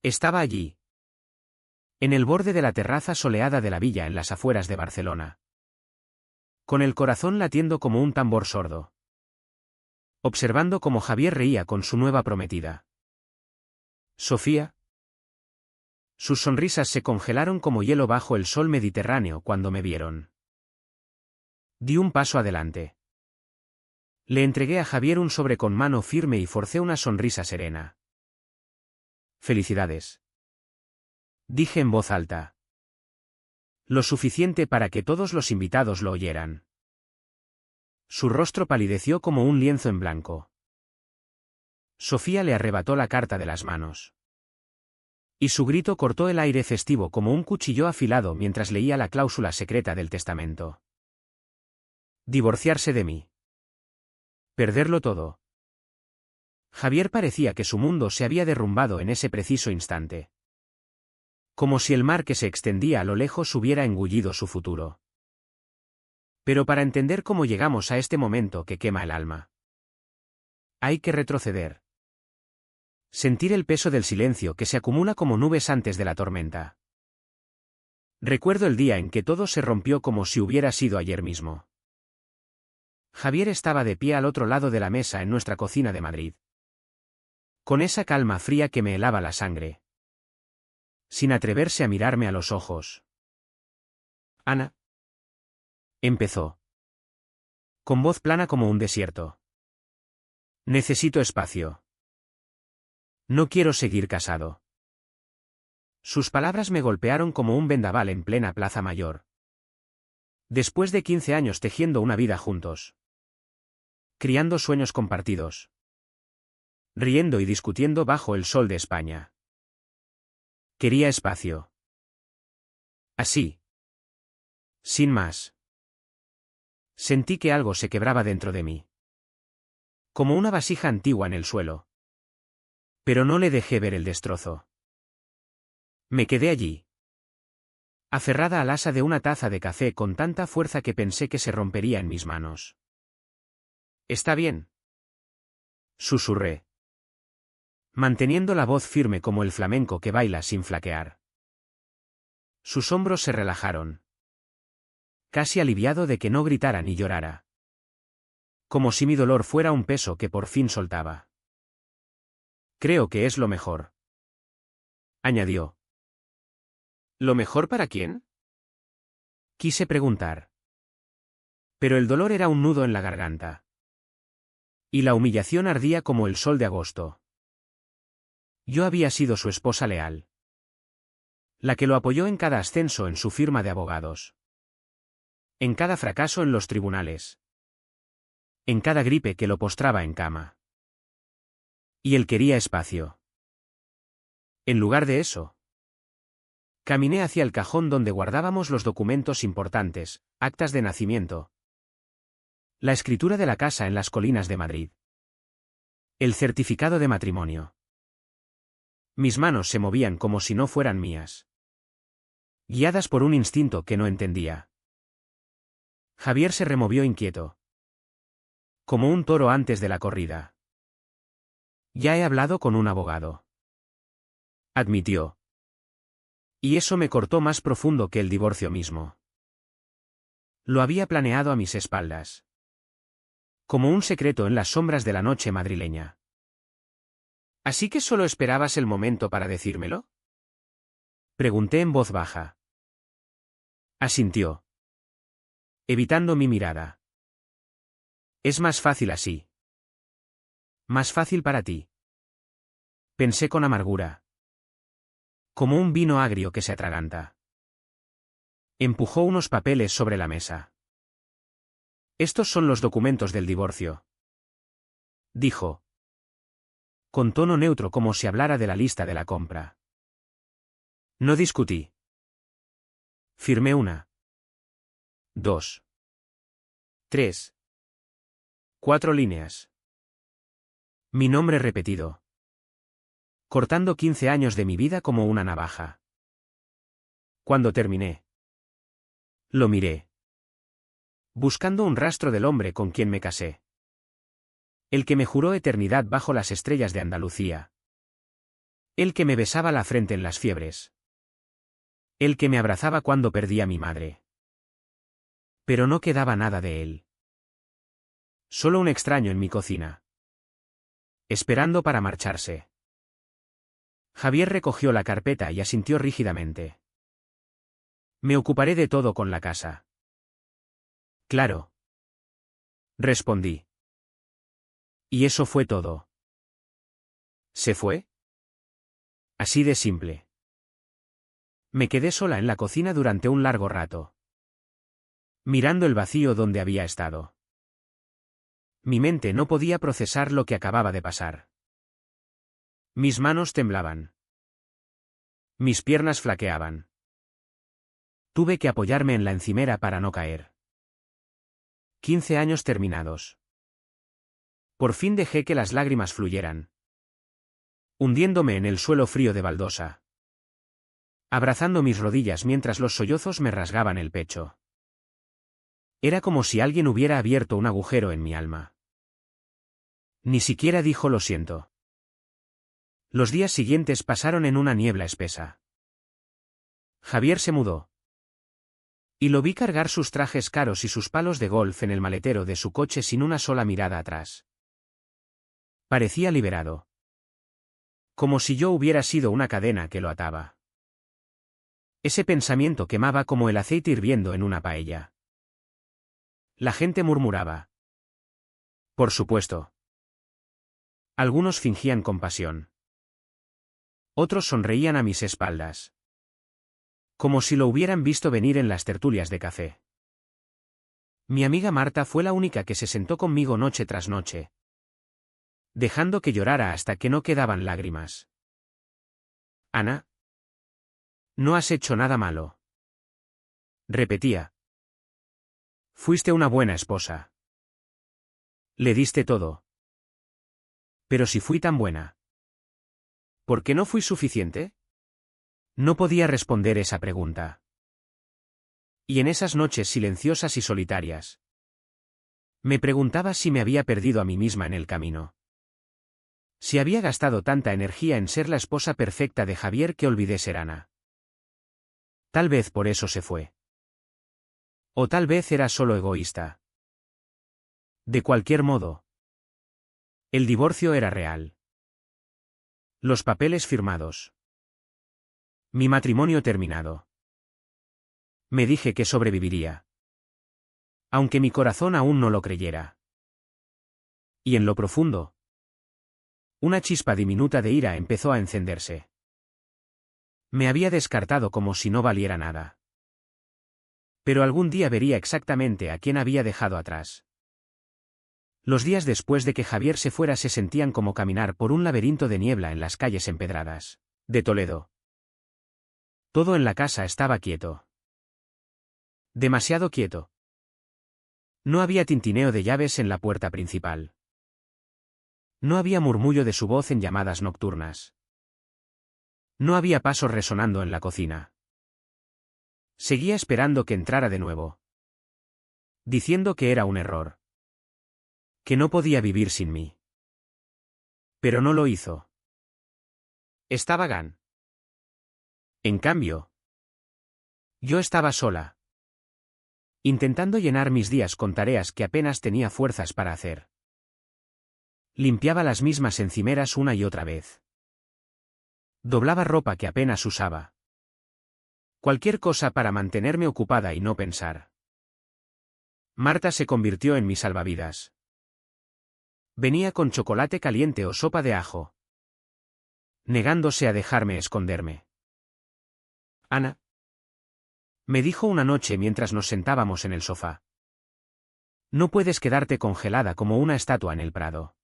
Estaba allí, en el borde de la terraza soleada de la villa en las afueras de Barcelona, con el corazón latiendo como un tambor sordo, observando cómo Javier reía con su nueva prometida. Sofía. Sus sonrisas se congelaron como hielo bajo el sol mediterráneo cuando me vieron. Di un paso adelante. Le entregué a Javier un sobre con mano firme y forcé una sonrisa serena. Felicidades. Dije en voz alta. Lo suficiente para que todos los invitados lo oyeran. Su rostro palideció como un lienzo en blanco. Sofía le arrebató la carta de las manos. Y su grito cortó el aire festivo como un cuchillo afilado mientras leía la cláusula secreta del testamento. Divorciarse de mí. Perderlo todo. Javier parecía que su mundo se había derrumbado en ese preciso instante. Como si el mar que se extendía a lo lejos hubiera engullido su futuro. Pero para entender cómo llegamos a este momento que quema el alma, hay que retroceder. Sentir el peso del silencio que se acumula como nubes antes de la tormenta. Recuerdo el día en que todo se rompió como si hubiera sido ayer mismo. Javier estaba de pie al otro lado de la mesa en nuestra cocina de Madrid. Con esa calma fría que me helaba la sangre. Sin atreverse a mirarme a los ojos. Ana. Empezó. Con voz plana como un desierto. Necesito espacio. No quiero seguir casado. Sus palabras me golpearon como un vendaval en plena Plaza Mayor. Después de 15 años tejiendo una vida juntos. Criando sueños compartidos. Riendo y discutiendo bajo el sol de España. Quería espacio. Así. Sin más. Sentí que algo se quebraba dentro de mí. Como una vasija antigua en el suelo. Pero no le dejé ver el destrozo. Me quedé allí. Aferrada al asa de una taza de café con tanta fuerza que pensé que se rompería en mis manos. ¿Está bien?, susurré. Manteniendo la voz firme como el flamenco que baila sin flaquear. Sus hombros se relajaron. Casi aliviado de que no gritara ni llorara. Como si mi dolor fuera un peso que por fin soltaba. Creo que es lo mejor. Añadió. ¿Lo mejor para quién?, quise preguntar. Pero el dolor era un nudo en la garganta. Y la humillación ardía como el sol de agosto. Yo había sido su esposa leal. La que lo apoyó en cada ascenso en su firma de abogados. En cada fracaso en los tribunales. En cada gripe que lo postraba en cama. Y él quería espacio. En lugar de eso, caminé hacia el cajón donde guardábamos los documentos importantes, actas de nacimiento. La escritura de la casa en las colinas de Madrid. El certificado de matrimonio. Mis manos se movían como si no fueran mías. Guiadas por un instinto que no entendía. Javier se removió inquieto. Como un toro antes de la corrida. Ya he hablado con un abogado. Admitió. Y eso me cortó más profundo que el divorcio mismo. Lo había planeado a mis espaldas. Como un secreto en las sombras de la noche madrileña. ¿Así que solo esperabas el momento para decírmelo?, pregunté en voz baja. Asintió. Evitando mi mirada. Es más fácil así. Más fácil para ti. Pensé con amargura. Como un vino agrio que se atraganta. Empujó unos papeles sobre la mesa. Estos son los documentos del divorcio, dijo. Con tono neutro como si hablara de la lista de la compra. No discutí. Firmé 1, 2, 3, 4 líneas. Mi nombre repetido. Cortando 15 años de mi vida como una navaja. Cuando terminé, lo miré. Buscando un rastro del hombre con quien me casé. El que me juró eternidad bajo las estrellas de Andalucía. El que me besaba la frente en las fiebres. El que me abrazaba cuando perdí a mi madre. Pero no quedaba nada de él. Solo un extraño en mi cocina. Esperando para marcharse. Javier recogió la carpeta y asintió rígidamente. Me ocuparé de todo con la casa. Claro. Respondí. Y eso fue todo. ¿Se fue? Así de simple. Me quedé sola en la cocina durante un largo rato. Mirando el vacío donde había estado. Mi mente no podía procesar lo que acababa de pasar. Mis manos temblaban. Mis piernas flaqueaban. Tuve que apoyarme en la encimera para no caer. 15 años terminados. Por fin dejé que las lágrimas fluyeran. Hundiéndome en el suelo frío de baldosa. Abrazando mis rodillas mientras los sollozos me rasgaban el pecho. Era como si alguien hubiera abierto un agujero en mi alma. Ni siquiera dijo lo siento. Los días siguientes pasaron en una niebla espesa. Javier se mudó. Y lo vi cargar sus trajes caros y sus palos de golf en el maletero de su coche sin una sola mirada atrás. Parecía liberado. Como si yo hubiera sido una cadena que lo ataba. Ese pensamiento quemaba como el aceite hirviendo en una paella. La gente murmuraba. Por supuesto. Algunos fingían compasión. Otros sonreían a mis espaldas. Como si lo hubieran visto venir en las tertulias de café. Mi amiga Marta fue la única que se sentó conmigo noche tras noche. Dejando que llorara hasta que no quedaban lágrimas. Ana. No has hecho nada malo. Repetía. Fuiste una buena esposa. Le diste todo. Pero si fui tan buena. ¿Por qué no fui suficiente? No podía responder esa pregunta. Y en esas noches silenciosas y solitarias. Me preguntaba si me había perdido a mí misma en el camino. Si había gastado tanta energía en ser la esposa perfecta de Javier que olvidé ser Ana. Tal vez por eso se fue. O tal vez era solo egoísta. De cualquier modo. El divorcio era real. Los papeles firmados. Mi matrimonio terminado. Me dije que sobreviviría. Aunque mi corazón aún no lo creyera. Y en lo profundo. Una chispa diminuta de ira empezó a encenderse. Me había descartado como si no valiera nada. Pero algún día vería exactamente a quién había dejado atrás. Los días después de que Javier se fuera se sentían como caminar por un laberinto de niebla en las calles empedradas de Toledo. Todo en la casa estaba quieto. Demasiado quieto. No había tintineo de llaves en la puerta principal. No había murmullo de su voz en llamadas nocturnas. No había pasos resonando en la cocina. Seguía esperando que entrara de nuevo. Diciendo que era un error. Que no podía vivir sin mí. Pero no lo hizo. Estaba Gan. En cambio, yo estaba sola. Intentando llenar mis días con tareas que apenas tenía fuerzas para hacer. Limpiaba las mismas encimeras una y otra vez. Doblaba ropa que apenas usaba. Cualquier cosa para mantenerme ocupada y no pensar. Marta se convirtió en mi salvavidas. Venía con chocolate caliente o sopa de ajo. Negándose a dejarme esconderme. Ana. Me dijo una noche mientras nos sentábamos en el sofá. No puedes quedarte congelada como una estatua en el prado.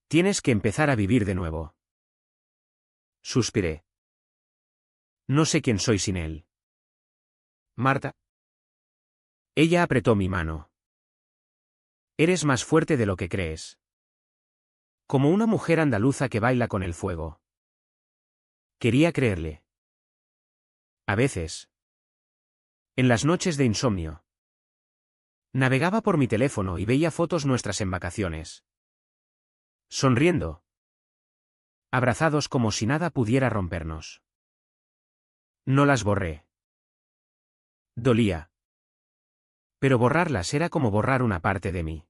Tienes que empezar a vivir de nuevo. Suspiré. No sé quién soy sin él. Marta. Ella apretó mi mano. Eres más fuerte de lo que crees. Como una mujer andaluza que baila con el fuego. Quería creerle. A veces. En las noches de insomnio. Navegaba por mi teléfono y veía fotos nuestras en vacaciones. Sonriendo. abrazados como si nada pudiera rompernos. No las borré. Dolía. Pero borrarlas era como borrar una parte de mí.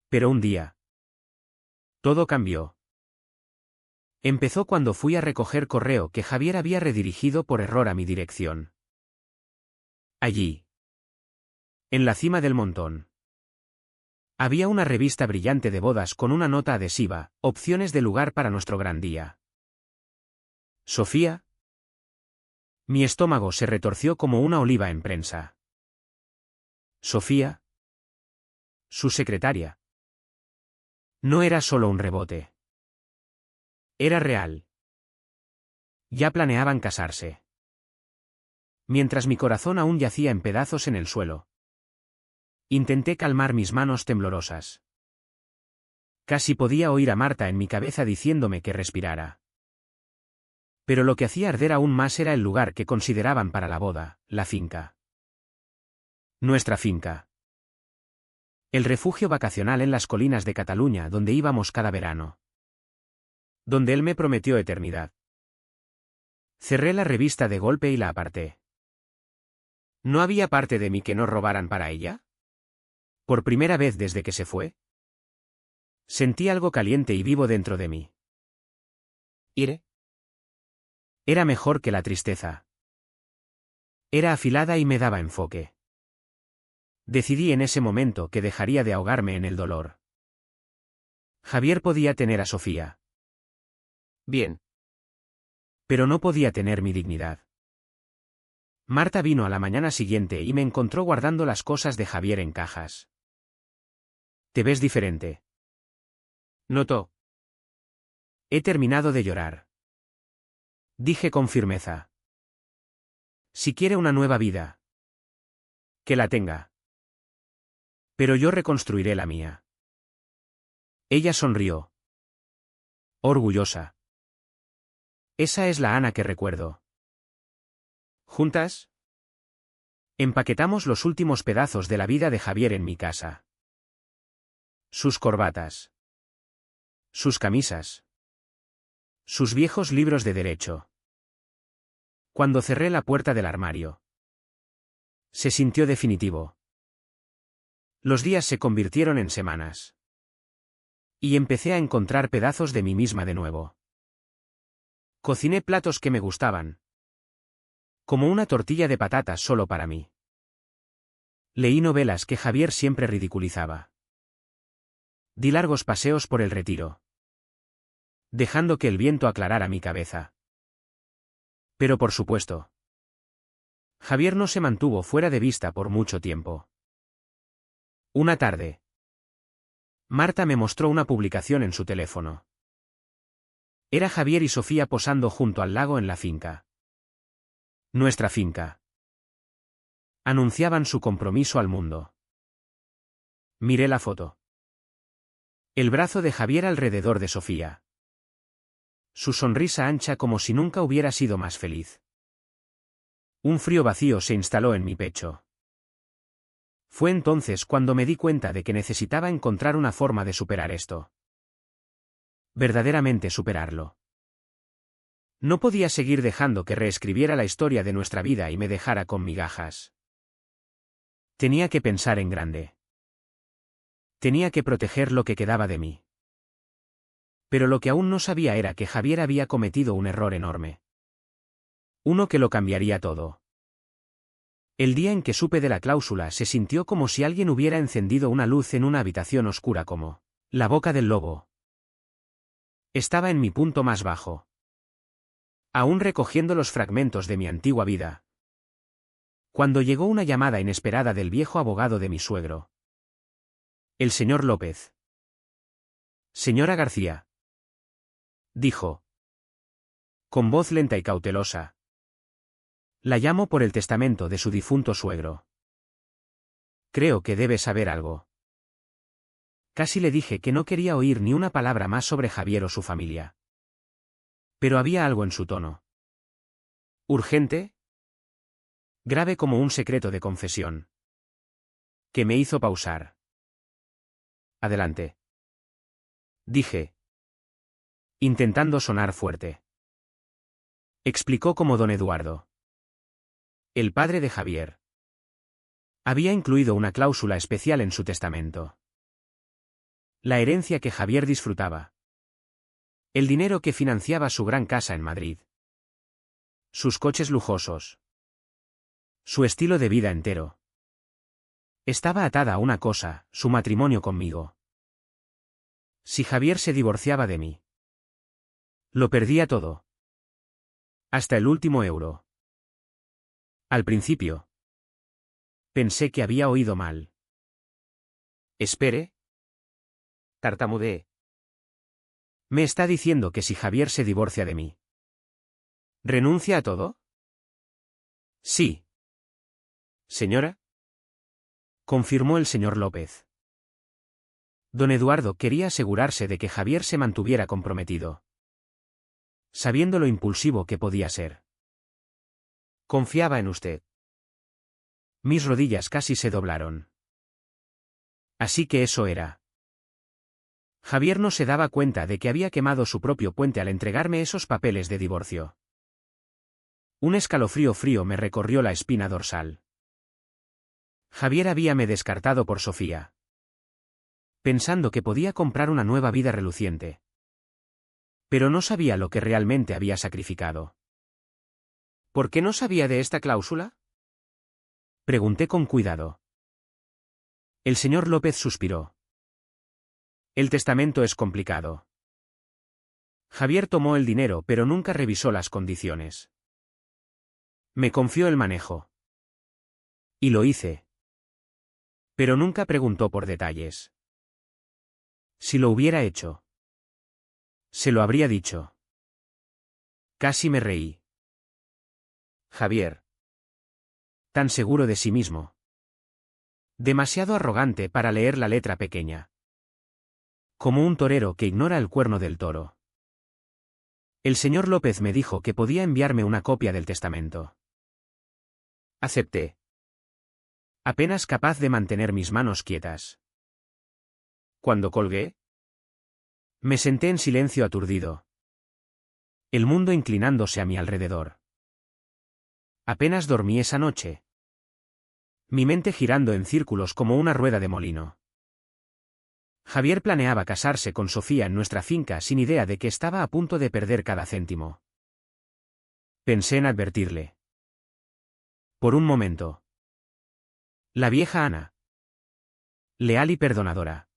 Pero un día. Todo cambió. Empezó cuando fui a recoger correo que Javier había redirigido por error a mi dirección. Allí. En la cima del montón. Había una revista brillante de bodas con una nota adhesiva, opciones de lugar para nuestro gran día. ¿Sofía? Mi estómago se retorció como una oliva en prensa. ¿Sofía? Su secretaria. No era solo un rebote. Era real. Ya planeaban casarse. Mientras mi corazón aún yacía en pedazos en el suelo. Intenté calmar mis manos temblorosas. Casi podía oír a Marta en mi cabeza diciéndome que respirara. Pero lo que hacía arder aún más era el lugar que consideraban para la boda, la finca. Nuestra finca. El refugio vacacional en las colinas de Cataluña donde íbamos cada verano. Donde él me prometió eternidad. Cerré la revista de golpe y la aparté. ¿No había parte de mí que no robaran para ella? Por primera vez desde que se fue. Sentí algo caliente y vivo dentro de mí. ¿Ire? Era mejor que la tristeza. Era afilada y me daba enfoque. Decidí en ese momento que dejaría de ahogarme en el dolor. Javier podía tener a Sofía. Bien. Pero no podía tener mi dignidad. Marta vino a la mañana siguiente y me encontró guardando las cosas de Javier en cajas. «Te ves diferente», notó. «He terminado de llorar», dije con firmeza. «Si quiere una nueva vida, que la tenga. Pero yo reconstruiré la mía». Ella sonrió. Orgullosa. Esa es la Ana que recuerdo. ¿Juntas? Empaquetamos los últimos pedazos de la vida de Javier en mi casa. Sus corbatas. Sus camisas. Sus viejos libros de derecho. Cuando cerré la puerta del armario. Se sintió definitivo. Los días se convirtieron en semanas. Y empecé a encontrar pedazos de mí misma de nuevo. Cociné platos que me gustaban. Como una tortilla de patatas solo para mí. Leí novelas que Javier siempre ridiculizaba. Di largos paseos por el Retiro. Dejando que el viento aclarara mi cabeza. Pero por supuesto. Javier no se mantuvo fuera de vista por mucho tiempo. Una tarde. Marta me mostró una publicación en su teléfono. Era Javier y Sofía posando junto al lago en la finca. Nuestra finca. Anunciaban su compromiso al mundo. Miré la foto. El brazo de Javier alrededor de Sofía. Su sonrisa ancha como si nunca hubiera sido más feliz. Un frío vacío se instaló en mi pecho. Fue entonces cuando me di cuenta de que necesitaba encontrar una forma de superar esto. Verdaderamente superarlo. No podía seguir dejando que reescribiera la historia de nuestra vida y me dejara con migajas. Tenía que pensar en grande. Tenía que proteger lo que quedaba de mí. Pero lo que aún no sabía era que Javier había cometido un error enorme. Uno que lo cambiaría todo. El día en que supe de la cláusula se sintió como si alguien hubiera encendido una luz en una habitación oscura como la boca del lobo. Estaba en mi punto más bajo. Aún recogiendo los fragmentos de mi antigua vida. Cuando llegó una llamada inesperada del viejo abogado de mi suegro. El señor López. Señora García. Dijo. Con voz lenta y cautelosa. La llamo por el testamento de su difunto suegro. Creo que debe saber algo. Casi le dije que no quería oír ni una palabra más sobre Javier o su familia. Pero había algo en su tono. ¿Urgente? Grave como un secreto de confesión. Que me hizo pausar. Adelante. Dije. intentando sonar fuerte. Explicó como don Eduardo, el padre de Javier, había incluido una cláusula especial en su testamento. La herencia que Javier disfrutaba. El dinero que financiaba su gran casa en Madrid. Sus coches lujosos. Su estilo de vida entero. Estaba atada a una cosa, su matrimonio conmigo. Si Javier se divorciaba de mí, lo perdía todo. Hasta el último euro. Al principio, pensé que había oído mal. Espere. Tartamudeé. Me está diciendo que si Javier se divorcia de mí, ¿renuncia a todo? Sí. Señora, confirmó el señor López. Don Eduardo quería asegurarse de que Javier se mantuviera comprometido, sabiendo lo impulsivo que podía ser. Confiaba en usted. Mis rodillas casi se doblaron. Así que eso era. Javier no se daba cuenta de que había quemado su propio puente al entregarme esos papeles de divorcio. Un escalofrío frío me recorrió la espina dorsal. Javier habíame descartado por Sofía, pensando que podía comprar una nueva vida reluciente. Pero no sabía lo que realmente había sacrificado. ¿Por qué no sabía de esta cláusula? Pregunté con cuidado. El señor López suspiró. El testamento es complicado. Javier tomó el dinero pero nunca revisó las condiciones. Me confió el manejo. Y lo hice. Pero nunca preguntó por detalles. Si lo hubiera hecho, se lo habría dicho. Casi me reí. Javier. Tan seguro de sí mismo. Demasiado arrogante para leer la letra pequeña. Como un torero que ignora el cuerno del toro. El señor López me dijo que podía enviarme una copia del testamento. Acepté. Apenas capaz de mantener mis manos quietas. Cuando colgué, me senté en silencio aturdido. El mundo inclinándose a mi alrededor. Apenas dormí esa noche. Mi mente girando en círculos como una rueda de molino. Javier planeaba casarse con Sofía en nuestra finca sin idea de que estaba a punto de perder cada céntimo. Pensé en advertirle. Por un momento. La vieja Ana. Leal y perdonadora.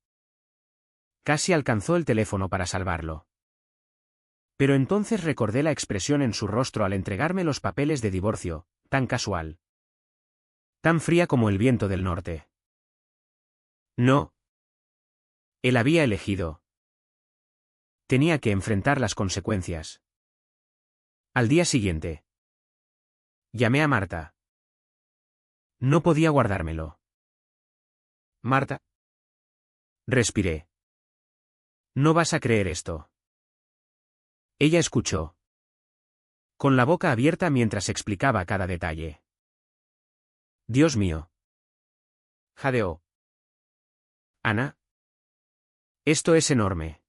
Casi alcanzó el teléfono para salvarlo. Pero entonces recordé la expresión en su rostro al entregarme los papeles de divorcio, tan casual. Tan fría como el viento del norte. No. Él había elegido. Tenía que enfrentar las consecuencias. Al día siguiente. Llamé a Marta. No podía guardármelo. Marta. Respiré. No vas a creer esto. Ella escuchó. Con la boca abierta mientras explicaba cada detalle. Dios mío. Jadeó. Ana. Esto es enorme.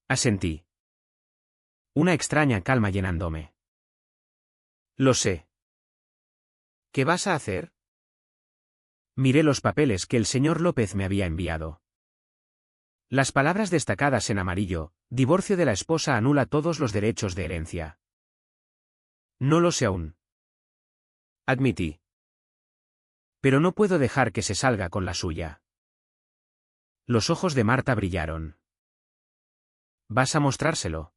Asentí. Una extraña calma llenándome. Lo sé. ¿Qué vas a hacer? Miré los papeles que el señor López me había enviado. Las palabras destacadas en amarillo: divorcio de la esposa anula todos los derechos de herencia. No lo sé aún. Admití. Pero no puedo dejar que se salga con la suya. Los ojos de Marta brillaron. ¿Vas a mostrárselo?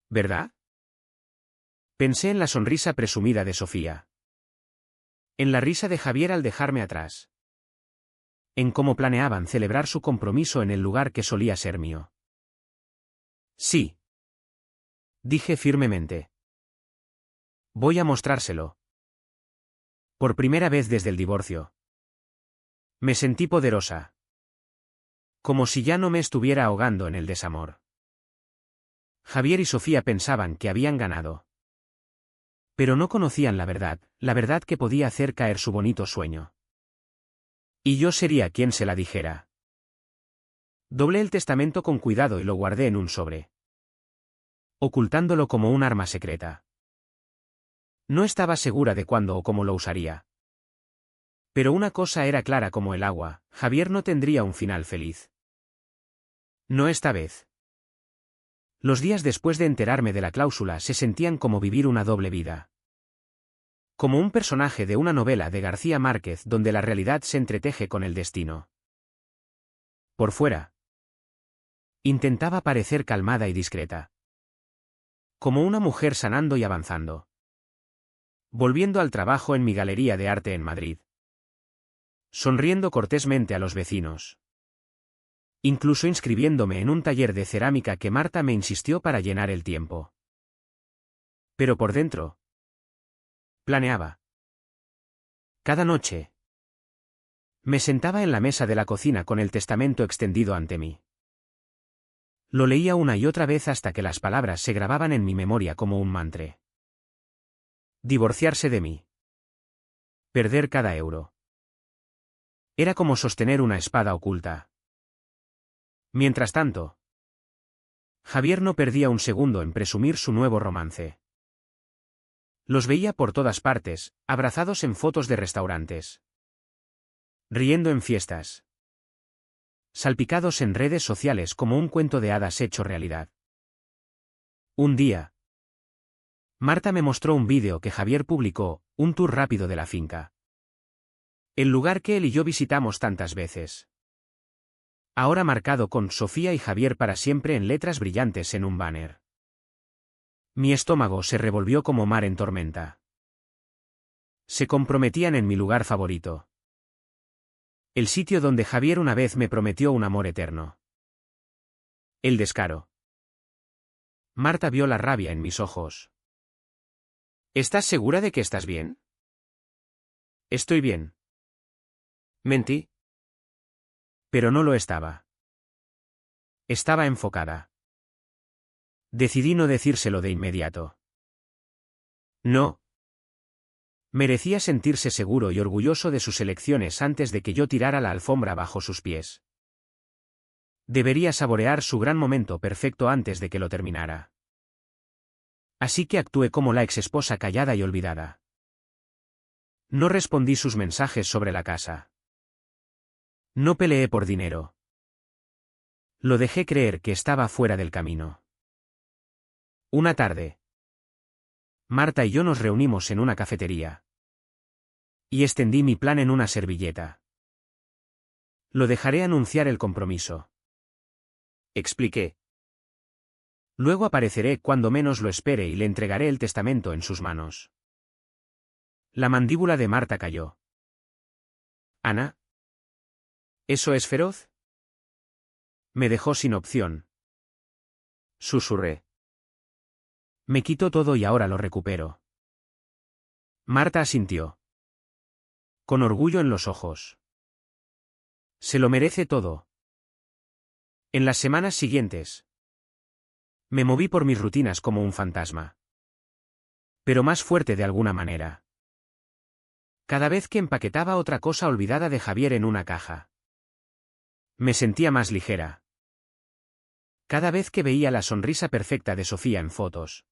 ¿Verdad? Pensé en la sonrisa presumida de Sofía. En la risa de Javier al dejarme atrás. En cómo planeaban celebrar su compromiso en el lugar que solía ser mío. Sí. Dije firmemente. Voy a mostrárselo. Por primera vez desde el divorcio. Me sentí poderosa. Como si ya no me estuviera ahogando en el desamor. Javier y Sofía pensaban que habían ganado. Pero no conocían la verdad que podía hacer caer su bonito sueño. Y yo sería quien se la dijera. Doblé el testamento con cuidado y lo guardé en un sobre, ocultándolo como un arma secreta. No estaba segura de cuándo o cómo lo usaría. Pero una cosa era clara como el agua: Javier no tendría un final feliz. No esta vez. Los días después de enterarme de la cláusula se sentían como vivir una doble vida. Como un personaje de una novela de García Márquez donde la realidad se entreteje con el destino. Por fuera, intentaba parecer calmada y discreta. Como una mujer sanando y avanzando. Volviendo al trabajo en mi galería de arte en Madrid. Sonriendo cortésmente a los vecinos. Incluso inscribiéndome en un taller de cerámica que Marta me insistió para llenar el tiempo. Pero por dentro, planeaba. Cada noche, me sentaba en la mesa de la cocina con el testamento extendido ante mí. Lo leía una y otra vez hasta que las palabras se grababan en mi memoria como un mantra. Divorciarse de mí. Perder cada euro. Era como sostener una espada oculta. Mientras tanto, Javier no perdía un segundo en presumir su nuevo romance. Los veía por todas partes, abrazados en fotos de restaurantes. Riendo en fiestas. Salpicados en redes sociales como un cuento de hadas hecho realidad. Un día, Marta me mostró un vídeo que Javier publicó, un tour rápido de la finca. El lugar que él y yo visitamos tantas veces. Ahora marcado con Sofía y Javier para siempre en letras brillantes en un banner. Mi estómago se revolvió como mar en tormenta. Se comprometían en mi lugar favorito. El sitio donde Javier una vez me prometió un amor eterno. El descaro. Marta vio la rabia en mis ojos. ¿Estás segura de que estás bien? Estoy bien. Mentí. Pero no lo estaba. Estaba enfocada. Decidí no decírselo de inmediato. No. Merecía sentirse seguro y orgulloso de sus elecciones antes de que yo tirara la alfombra bajo sus pies. Debería saborear su gran momento perfecto antes de que lo terminara. Así que actué como la exesposa callada y olvidada. No respondí sus mensajes sobre la casa. No peleé por dinero. Lo dejé creer que estaba fuera del camino. Una tarde, Marta y yo nos reunimos en una cafetería. Y extendí mi plan en una servilleta. Lo dejaré anunciar el compromiso. Expliqué. Luego apareceré cuando menos lo espere y le entregaré el testamento en sus manos. La mandíbula de Marta cayó. ¿Ana? ¿Eso es feroz? Me dejó sin opción. Susurré. Me quito todo y ahora lo recupero. Marta asintió. Con orgullo en los ojos. Se lo merece todo. En las semanas siguientes, me moví por mis rutinas como un fantasma. Pero más fuerte de alguna manera. Cada vez que empaquetaba otra cosa olvidada de Javier en una caja, me sentía más ligera. Cada vez que veía la sonrisa perfecta de Sofía en fotos,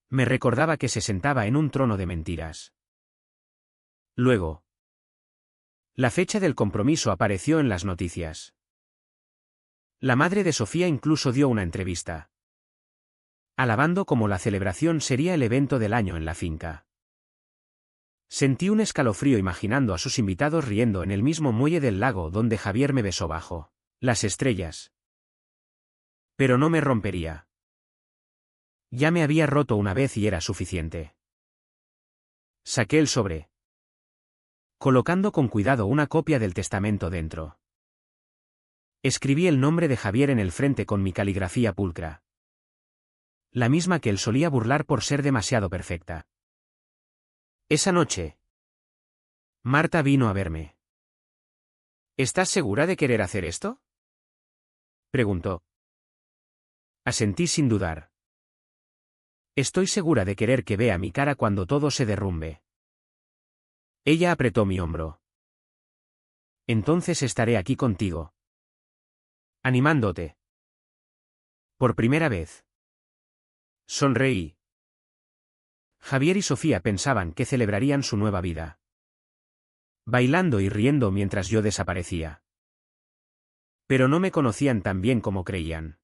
me recordaba que se sentaba en un trono de mentiras. Luego, la fecha del compromiso apareció en las noticias. La madre de Sofía incluso dio una entrevista, alabando cómo la celebración sería el evento del año en la finca. Sentí un escalofrío imaginando a sus invitados riendo en el mismo muelle del lago donde Javier me besó bajo las estrellas. Pero no me rompería. Ya me había roto una vez y era suficiente. Saqué el sobre, colocando con cuidado una copia del testamento dentro. Escribí el nombre de Javier en el frente con mi caligrafía pulcra. La misma que él solía burlar por ser demasiado perfecta. Esa noche, Marta vino a verme. ¿Estás segura de querer hacer esto?, preguntó. Asentí sin dudar. Estoy segura de querer que vea mi cara cuando todo se derrumbe. Ella apretó mi hombro. Entonces estaré aquí contigo. Animándote. Por primera vez. Sonreí. Javier y Sofía pensaban que celebrarían su nueva vida. Bailando y riendo mientras yo desaparecía. Pero no me conocían tan bien como creían.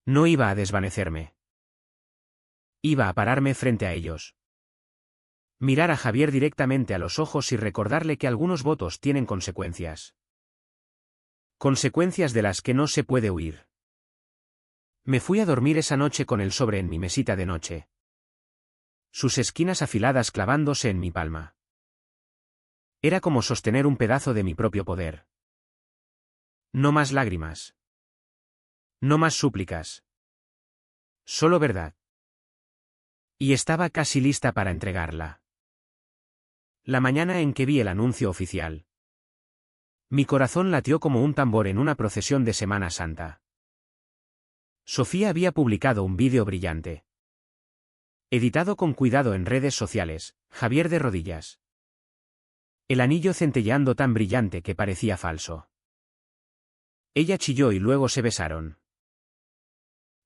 No iba a desvanecerme. Iba a pararme frente a ellos. Mirar a Javier directamente a los ojos y recordarle que algunos votos tienen consecuencias. Consecuencias de las que no se puede huir. Me fui a dormir esa noche con el sobre en mi mesita de noche. Sus esquinas afiladas clavándose en mi palma. Era como sostener un pedazo de mi propio poder. No más lágrimas. No más súplicas. Solo verdad. Y estaba casi lista para entregarla. La mañana en que vi el anuncio oficial. Mi corazón latió como un tambor en una procesión de Semana Santa. Sofía había publicado un vídeo brillante. Editado con cuidado en redes sociales, Javier de rodillas. El anillo centelleando tan brillante que parecía falso. Ella chilló y luego se besaron.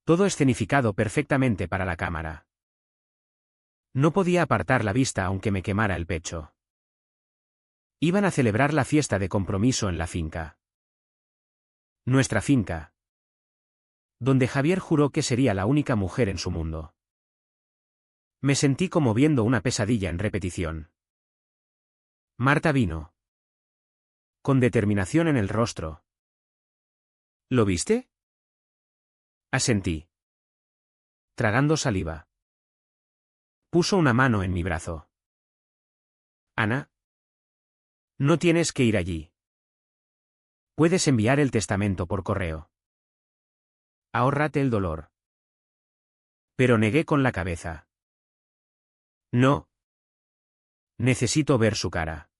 Todo escenificado perfectamente para la cámara. No podía apartar la vista aunque me quemara el pecho. Iban a celebrar la fiesta de compromiso en la finca. Nuestra finca. Donde Javier juró que sería la única mujer en su mundo. Me sentí como viendo una pesadilla en repetición. Marta vino. Con determinación en el rostro. ¿Lo viste? Asentí. Tragando saliva. Puso una mano en mi brazo. Ana. No tienes que ir allí. Puedes enviar el testamento por correo. Ahórrate el dolor. Pero negué con la cabeza. No. Necesito ver su cara.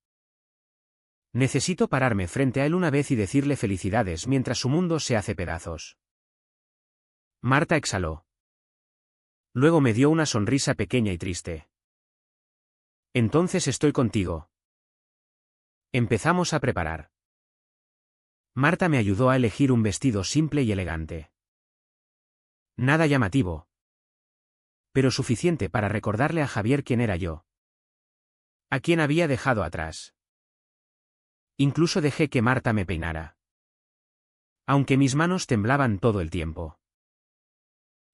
Necesito pararme frente a él una vez y decirle felicidades mientras su mundo se hace pedazos. Marta exhaló. Luego me dio una sonrisa pequeña y triste. Entonces estoy contigo. Empezamos a preparar. Marta me ayudó a elegir un vestido simple y elegante. Nada llamativo. Pero suficiente para recordarle a Javier quién era yo. A quién había dejado atrás. Incluso dejé que Marta me peinara. Aunque mis manos temblaban todo el tiempo.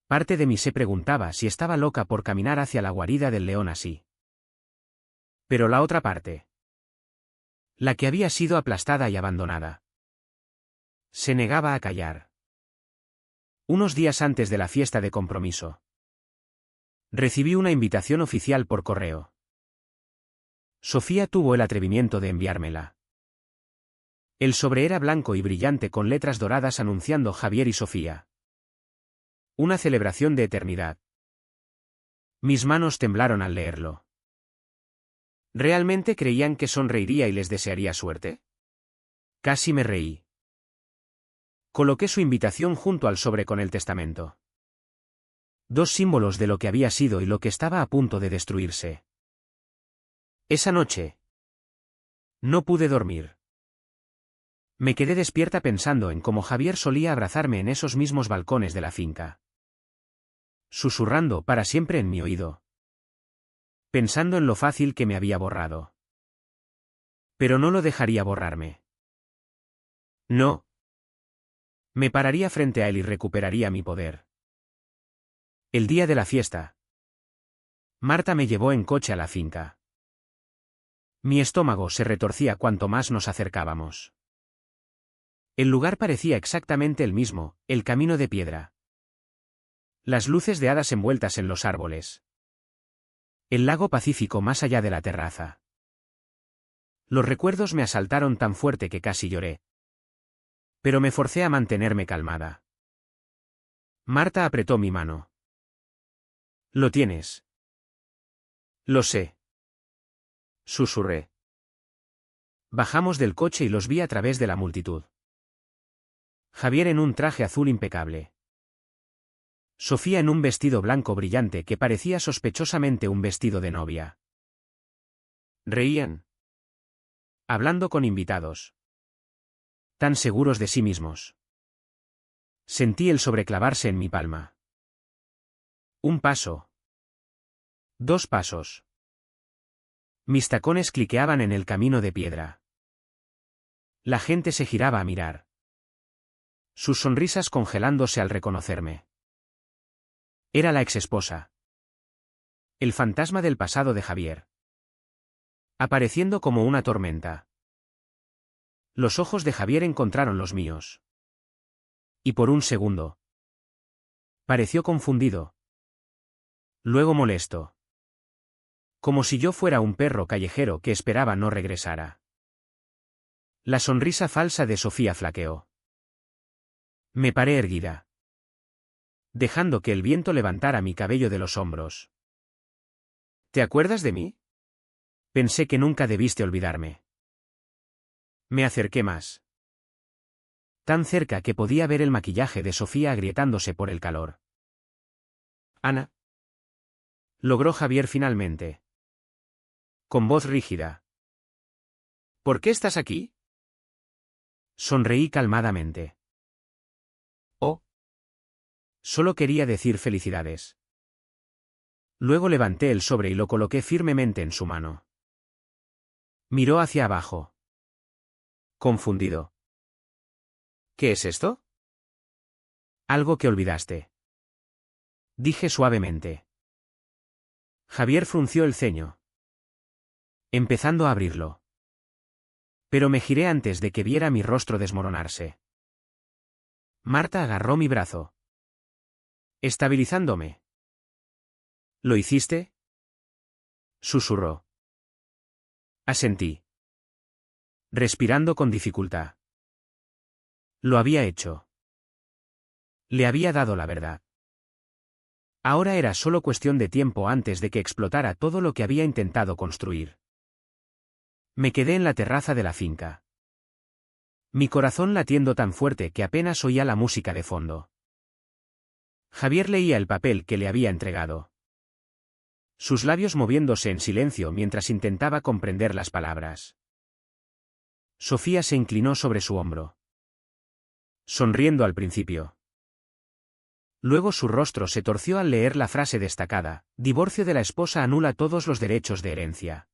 Parte de mí se preguntaba si estaba loca por caminar hacia la guarida del león así. Pero la otra parte. La que había sido aplastada y abandonada. Se negaba a callar. Unos días antes de la fiesta de compromiso. Recibí una invitación oficial por correo. Sofía tuvo el atrevimiento de enviármela. El sobre era blanco y brillante con letras doradas anunciando Javier y Sofía. Una celebración de eternidad. Mis manos temblaron al leerlo. ¿Realmente creían que sonreiría y les desearía suerte? Casi me reí. Coloqué su invitación junto al sobre con el testamento. Dos símbolos de lo que había sido y lo que estaba a punto de destruirse. Esa noche. No pude dormir. Me quedé despierta pensando en cómo Javier solía abrazarme en esos mismos balcones de la finca. Susurrando para siempre en mi oído. Pensando en lo fácil que me había borrado. Pero no lo dejaría borrarme. No. Me pararía frente a él y recuperaría mi poder. El día de la fiesta. Marta me llevó en coche a la finca. Mi estómago se retorcía cuanto más nos acercábamos. El lugar parecía exactamente el mismo, el camino de piedra. Las luces de hadas envueltas en los árboles. El lago Pacífico más allá de la terraza. Los recuerdos me asaltaron tan fuerte que casi lloré. Pero me forcé a mantenerme calmada. Marta apretó mi mano. Lo tienes. Lo sé. Susurré. Bajamos del coche y los vi a través de la multitud. Javier en un traje azul impecable. Sofía en un vestido blanco brillante que parecía sospechosamente un vestido de novia. Reían. Hablando con invitados. Tan seguros de sí mismos. Sentí el sobreclavarse en mi palma. Un paso. 2 pasos. Mis tacones cliqueaban en el camino de piedra. La gente se giraba a mirar. Sus sonrisas congelándose al reconocerme. Era la exesposa. El fantasma del pasado de Javier. Apareciendo como una tormenta. Los ojos de Javier encontraron los míos. Y por un segundo. Pareció confundido. Luego molesto. Como si yo fuera un perro callejero que esperaba no regresara. La sonrisa falsa de Sofía flaqueó. Me paré erguida. Dejando que el viento levantara mi cabello de los hombros. ¿Te acuerdas de mí? Pensé que nunca debiste olvidarme. Me acerqué más. Tan cerca que podía ver el maquillaje de Sofía agrietándose por el calor. Ana. Logró Javier finalmente. Con voz rígida. ¿Por qué estás aquí? Sonreí calmadamente. Oh. Solo quería decir felicidades. Luego levanté el sobre y lo coloqué firmemente en su mano. Miró hacia abajo. Confundido. ¿Qué es esto? Algo que olvidaste. Dije suavemente. Javier frunció el ceño. Empezando a abrirlo. Pero me giré antes de que viera mi rostro desmoronarse. Marta agarró mi brazo. Estabilizándome. ¿Lo hiciste? Susurró. Asentí. Respirando con dificultad. Lo había hecho. Le había dado la verdad. Ahora era solo cuestión de tiempo antes de que explotara todo lo que había intentado construir. Me quedé en la terraza de la finca. Mi corazón latiendo tan fuerte que apenas oía la música de fondo. Javier leía el papel que le había entregado. Sus labios moviéndose en silencio mientras intentaba comprender las palabras. Sofía se inclinó sobre su hombro. Sonriendo al principio. Luego su rostro se torció al leer la frase destacada: divorcio de la esposa anula todos los derechos de herencia.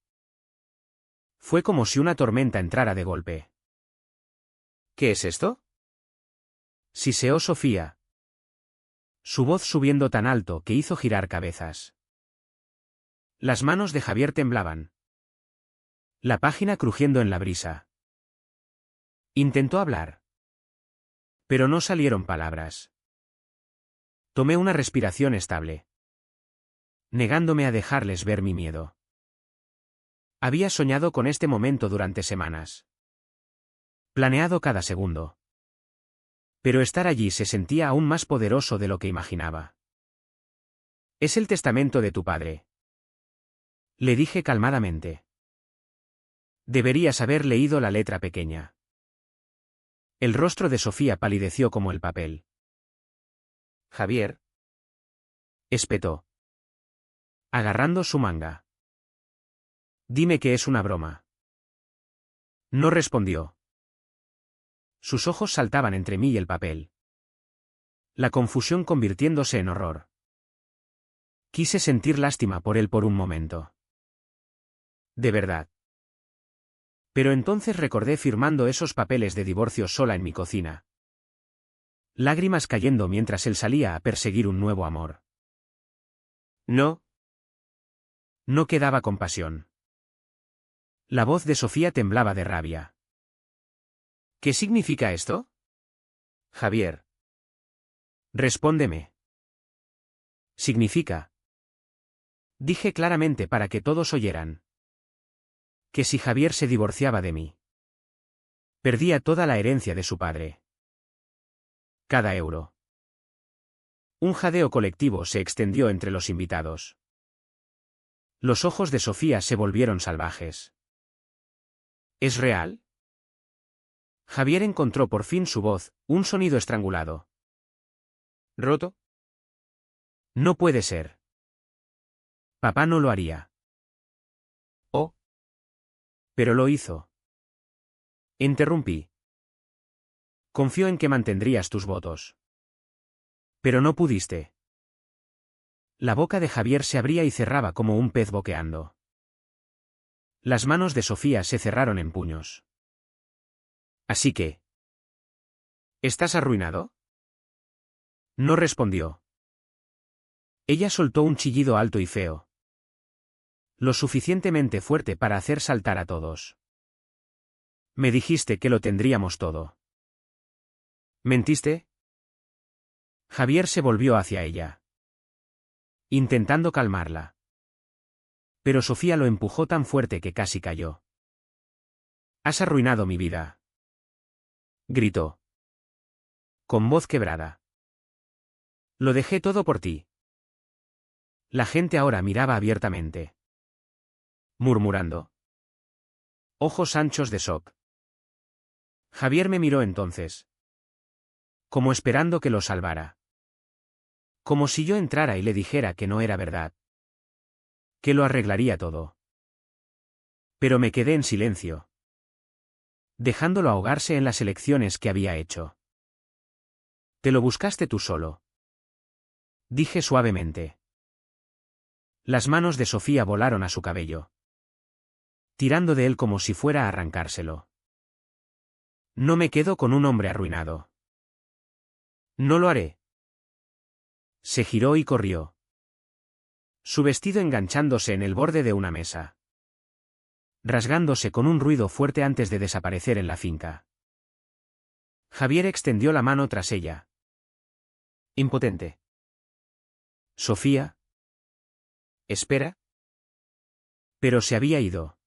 Fue como si una tormenta entrara de golpe. ¿Qué es esto? Siseó Sofía. Su voz subiendo tan alto que hizo girar cabezas. Las manos de Javier temblaban. La página crujiendo en la brisa. Intentó hablar. Pero no salieron palabras. Tomé una respiración estable. Negándome a dejarles ver mi miedo. Había soñado con este momento durante semanas. Planeado cada segundo. Pero estar allí se sentía aún más poderoso de lo que imaginaba. Es el testamento de tu padre. Le dije calmadamente. Deberías haber leído la letra pequeña. El rostro de Sofía palideció como el papel. Javier. Espetó. Agarrando su manga. Dime que es una broma. No respondió. Sus ojos saltaban entre mí y el papel. La confusión convirtiéndose en horror. Quise sentir lástima por él por un momento. De verdad. Pero entonces recordé firmando esos papeles de divorcio sola en mi cocina. Lágrimas cayendo mientras él salía a perseguir un nuevo amor. No. No quedaba compasión. La voz de Sofía temblaba de rabia. ¿Qué significa esto? Javier. Respóndeme. Significa. Dije claramente para que todos oyeran. Que si Javier se divorciaba de mí, perdía toda la herencia de su padre. Cada euro. Un jadeo colectivo se extendió entre los invitados. Los ojos de Sofía se volvieron salvajes. ¿Es real? Javier encontró por fin su voz, un sonido estrangulado. ¿Roto? No puede ser. Papá no lo haría. Oh. Pero lo hizo. Interrumpí. Confío en que mantendrías tus votos. Pero no pudiste. La boca de Javier se abría y cerraba como un pez boqueando. Las manos de Sofía se cerraron en puños. Así que... ¿estás arruinado? No respondió. Ella soltó un chillido alto y feo. Lo suficientemente fuerte para hacer saltar a todos. Me dijiste que lo tendríamos todo. ¿Mentiste? Javier se volvió hacia ella, intentando calmarla. Pero Sofía lo empujó tan fuerte que casi cayó. Has arruinado mi vida. Gritó. Con voz quebrada. Lo dejé todo por ti. La gente ahora miraba abiertamente, murmurando. Ojos anchos de shock. Javier me miró entonces, como esperando que lo salvara. Como si yo entrara y le dijera que no era verdad. Que lo arreglaría todo. Pero me quedé en silencio, dejándolo ahogarse en las elecciones que había hecho. Te lo buscaste tú solo. Dije suavemente. Las manos de Sofía volaron a su cabello, tirando de él como si fuera a arrancárselo. No me quedo con un hombre arruinado. No lo haré. Se giró y corrió, su vestido enganchándose en el borde de una mesa, rasgándose con un ruido fuerte antes de desaparecer en la finca. Javier extendió la mano tras ella. Impotente. Sofía. Espera. Pero se había ido.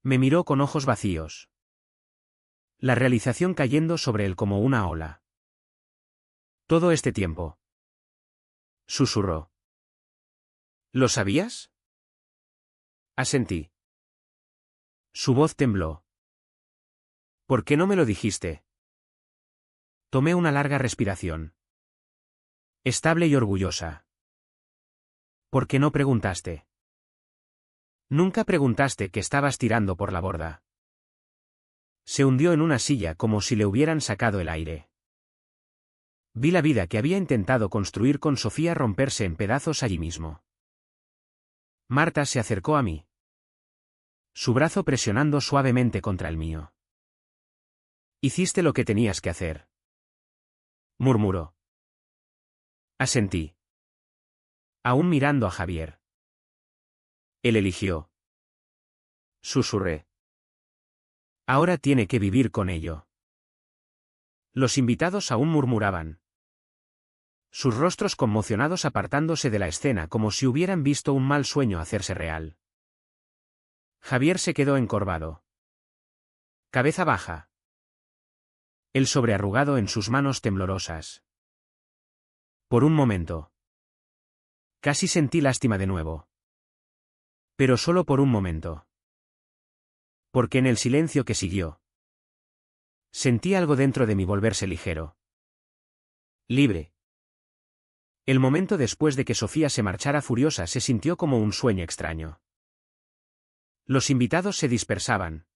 Me miró con ojos vacíos. La realización cayendo sobre él como una ola. Todo este tiempo. Susurró. ¿Lo sabías? Asentí. Su voz tembló. ¿Por qué no me lo dijiste? Tomé una larga respiración. Estable y orgullosa. ¿Por qué no preguntaste? Nunca preguntaste que estabas tirando por la borda. Se hundió en una silla como si le hubieran sacado el aire. Vi la vida que había intentado construir con Sofía romperse en pedazos allí mismo. Marta se acercó a mí, su brazo presionando suavemente contra el mío. Hiciste lo que tenías que hacer, murmuró. Asentí, aún mirando a Javier. Él eligió. Susurré. Ahora tiene que vivir con ello. Los invitados aún murmuraban, sus rostros conmocionados apartándose de la escena como si hubieran visto un mal sueño hacerse real. Javier se quedó encorvado, cabeza baja, el sobrearrugado en sus manos temblorosas. Por un momento. Casi sentí lástima de nuevo. Pero solo por un momento. Porque en el silencio que siguió, sentí algo dentro de mí volverse ligero. Libre. El momento después de que Sofía se marchara furiosa se sintió como un sueño extraño. Los invitados se dispersaban,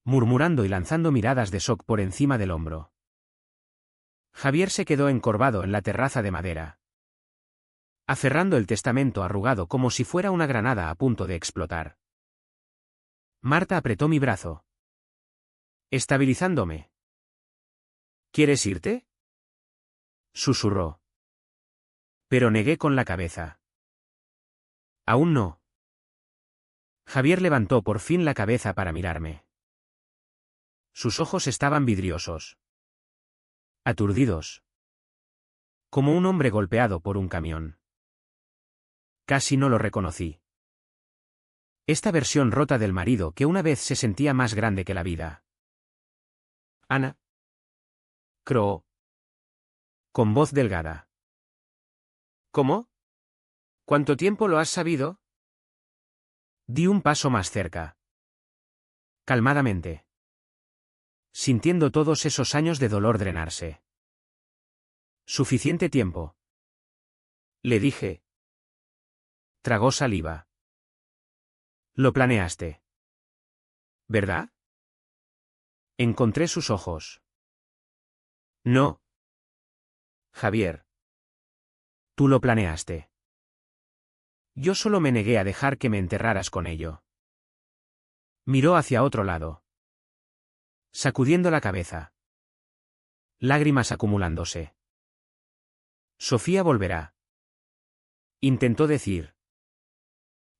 murmurando y lanzando miradas de shock por encima del hombro. Javier se quedó encorvado en la terraza de madera, aferrando el testamento arrugado como si fuera una granada a punto de explotar. Marta apretó mi brazo, estabilizándome. ¿Quieres irte? Susurró. Pero negué con la cabeza. Aún no. Javier levantó por fin la cabeza para mirarme. Sus ojos estaban vidriosos, aturdidos, como un hombre golpeado por un camión. Casi no lo reconocí. Esta versión rota del marido que una vez se sentía más grande que la vida. Ana. Croó, con voz delgada. ¿Cómo? ¿Cuánto tiempo lo has sabido? Di un paso más cerca. Calmadamente, sintiendo todos esos años de dolor drenarse. Suficiente tiempo. Le dije. Tragó saliva. Lo planeaste. ¿Verdad? Encontré sus ojos. No. Javier. Tú lo planeaste. Yo solo me negué a dejar que me enterraras con ello. Miró hacia otro lado. Sacudiendo la cabeza. Lágrimas acumulándose. Sofía volverá. Intentó decir.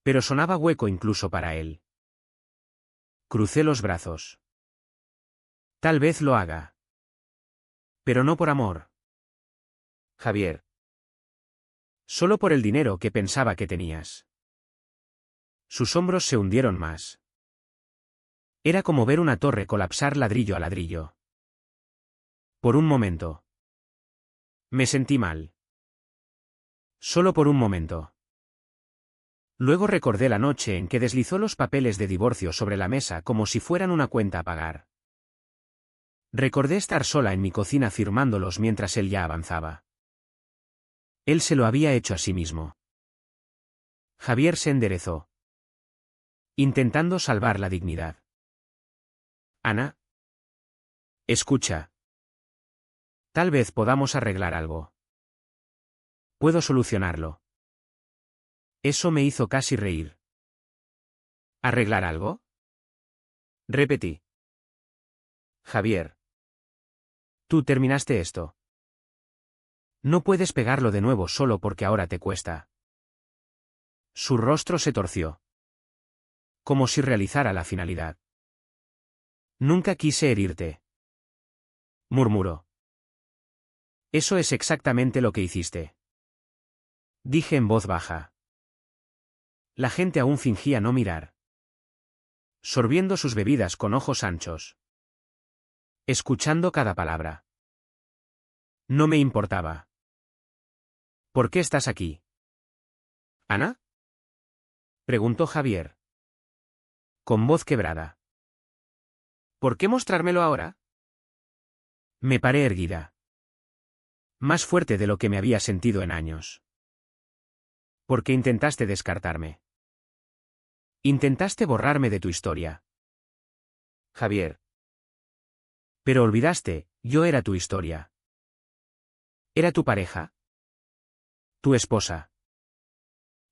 Pero sonaba hueco incluso para él. Crucé los brazos. Tal vez lo haga. Pero no por amor. Javier. Solo por el dinero que pensaba que tenías. Sus hombros se hundieron más. Era como ver una torre colapsar ladrillo a ladrillo. Por un momento. Me sentí mal. Solo por un momento. Luego recordé la noche en que deslizó los papeles de divorcio sobre la mesa como si fueran una cuenta a pagar. Recordé estar sola en mi cocina firmándolos mientras él ya avanzaba. Él se lo había hecho a sí mismo. Javier se enderezó. Intentando salvar la dignidad. Ana. Escucha. Tal vez podamos arreglar algo. Puedo solucionarlo. Eso me hizo casi reír. ¿Arreglar algo? Repetí. Javier. Tú terminaste esto. No puedes pegarlo de nuevo solo porque ahora te cuesta. Su rostro se torció. Como si realizara la finalidad. Nunca quise herirte. Murmuró. Eso es exactamente lo que hiciste. Dije en voz baja. La gente aún fingía no mirar. Sorbiendo sus bebidas con ojos anchos. Escuchando cada palabra. No me importaba. ¿Por qué estás aquí? ¿Ana? Preguntó Javier. Con voz quebrada. ¿Por qué mostrármelo ahora? Me paré erguida. Más fuerte de lo que me había sentido en años. ¿Por qué intentaste descartarme? Intentaste borrarme de tu historia. Javier. Pero olvidaste, yo era tu historia. Era tu pareja. Tu esposa.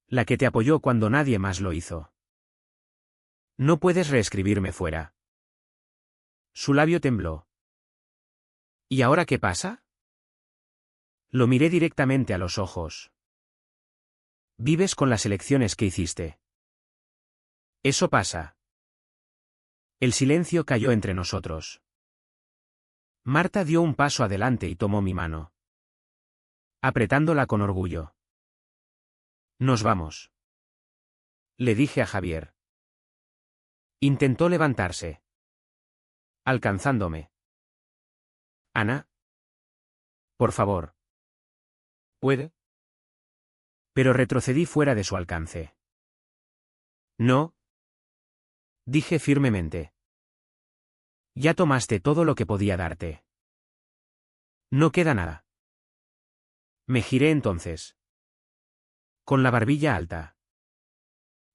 La que te apoyó cuando nadie más lo hizo. No puedes reescribirme fuera. Su labio tembló. ¿Y ahora qué pasa? Lo miré directamente a los ojos. Vives con las elecciones que hiciste. Eso pasa. El silencio cayó entre nosotros. Marta dio un paso adelante y tomó mi mano. Apretándola con orgullo. Nos vamos. Le dije a Javier. Intentó levantarse. Alcanzándome. Ana. Por favor. ¿Puede? Pero retrocedí fuera de su alcance. No. Dije firmemente. Ya tomaste todo lo que podía darte. No queda nada. Me giré entonces. Con la barbilla alta.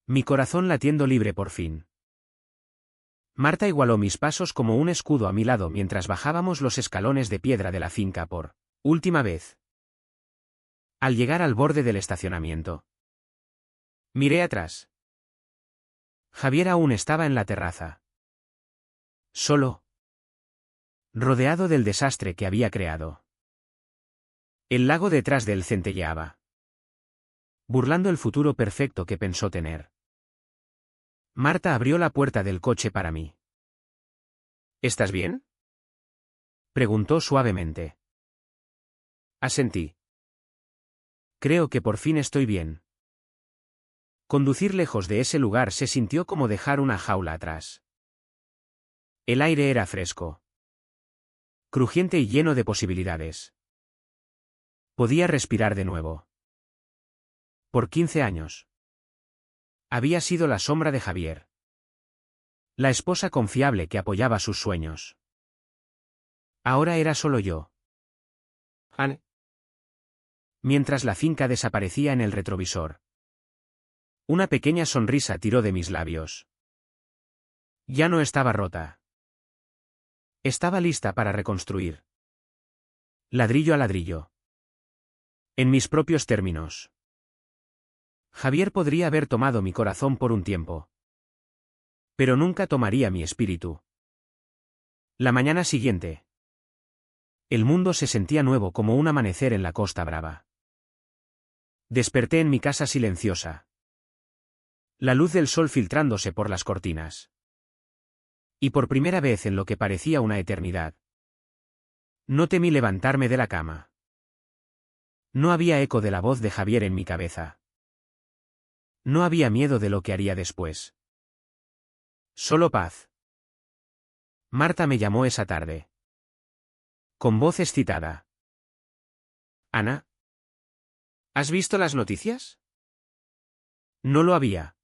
Mi corazón latiendo libre por fin. Marta igualó mis pasos como un escudo a mi lado mientras bajábamos los escalones de piedra de la finca por última vez. Al llegar al borde del estacionamiento. Miré atrás. Javier aún estaba en la terraza. Solo. Rodeado del desastre que había creado. El lago detrás de él centelleaba. Burlando el futuro perfecto que pensó tener. Marta abrió la puerta del coche para mí. ¿Estás bien? Preguntó suavemente. Asentí. Creo que por fin estoy bien. Conducir lejos de ese lugar se sintió como dejar una jaula atrás. El aire era fresco. Crujiente y lleno de posibilidades. Podía respirar de nuevo. Por 15 años. Había sido la sombra de Javier. La esposa confiable que apoyaba sus sueños. Ahora era solo yo. Anne. Mientras la finca desaparecía en el retrovisor. Una pequeña sonrisa tiró de mis labios. Ya no estaba rota. Estaba lista para reconstruir. Ladrillo a ladrillo. En mis propios términos. Javier podría haber tomado mi corazón por un tiempo. Pero nunca tomaría mi espíritu. La mañana siguiente. El mundo se sentía nuevo como un amanecer en la Costa Brava. Desperté en mi casa silenciosa. La luz del sol filtrándose por las cortinas. Y por primera vez en lo que parecía una eternidad. No temí levantarme de la cama. No había eco de la voz de Javier en mi cabeza. No había miedo de lo que haría después. Solo paz. Marta me llamó esa tarde. Con voz excitada. Ana, ¿has visto las noticias? No lo había.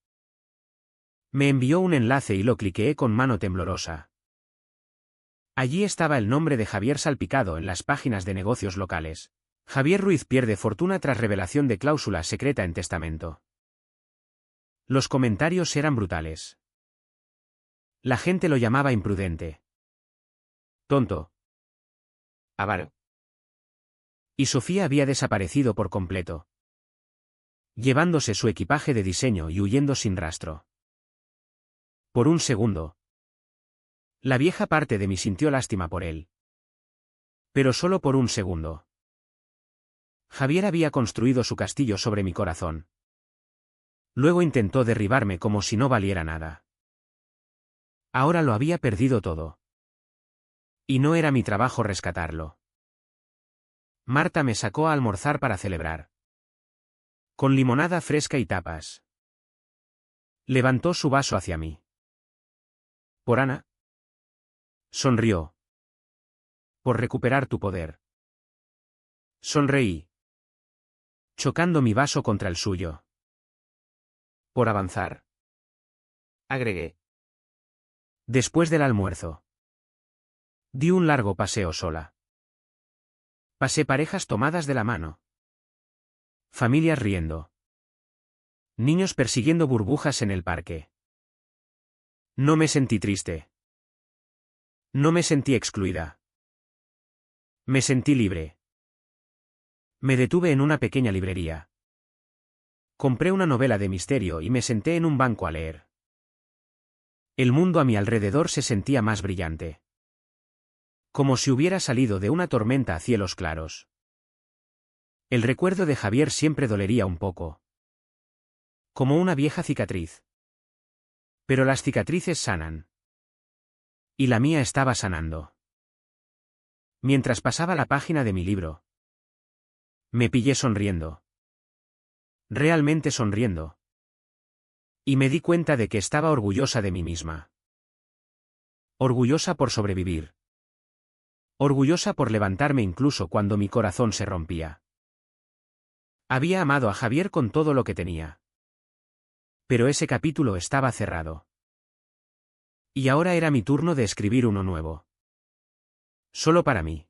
Me envió un enlace y lo cliqueé con mano temblorosa. Allí estaba el nombre de Javier salpicado en las páginas de negocios locales. Javier Ruiz pierde fortuna tras revelación de cláusula secreta en testamento. Los comentarios eran brutales. La gente lo llamaba imprudente. Tonto. Avaro. Y Sofía había desaparecido por completo. Llevándose su equipaje de diseño y huyendo sin rastro. Por un segundo. La vieja parte de mí sintió lástima por él. Pero solo por un segundo. Javier había construido su castillo sobre mi corazón. Luego intentó derribarme como si no valiera nada. Ahora lo había perdido todo. Y no era mi trabajo rescatarlo. Marta me sacó a almorzar para celebrar. Con limonada fresca y tapas. Levantó su vaso hacia mí. ¿Por Ana? Sonrió. Por recuperar tu poder. Sonreí. Chocando mi vaso contra el suyo. Por avanzar. Agregué. Después del almuerzo. Di un largo paseo sola. Pasé parejas tomadas de la mano. Familias riendo. Niños persiguiendo burbujas en el parque. No me sentí triste. No me sentí excluida. Me sentí libre. Me detuve en una pequeña librería. Compré una novela de misterio y me senté en un banco a leer. El mundo a mi alrededor se sentía más brillante. Como si hubiera salido de una tormenta a cielos claros. El recuerdo de Javier siempre dolería un poco. Como una vieja cicatriz. Pero las cicatrices sanan. Y la mía estaba sanando. Mientras pasaba la página de mi libro. Me pillé sonriendo. Realmente sonriendo. Y me di cuenta de que estaba orgullosa de mí misma. Orgullosa por sobrevivir. Orgullosa por levantarme incluso cuando mi corazón se rompía. Había amado a Javier con todo lo que tenía. Pero ese capítulo estaba cerrado. Y ahora era mi turno de escribir uno nuevo. Solo para mí.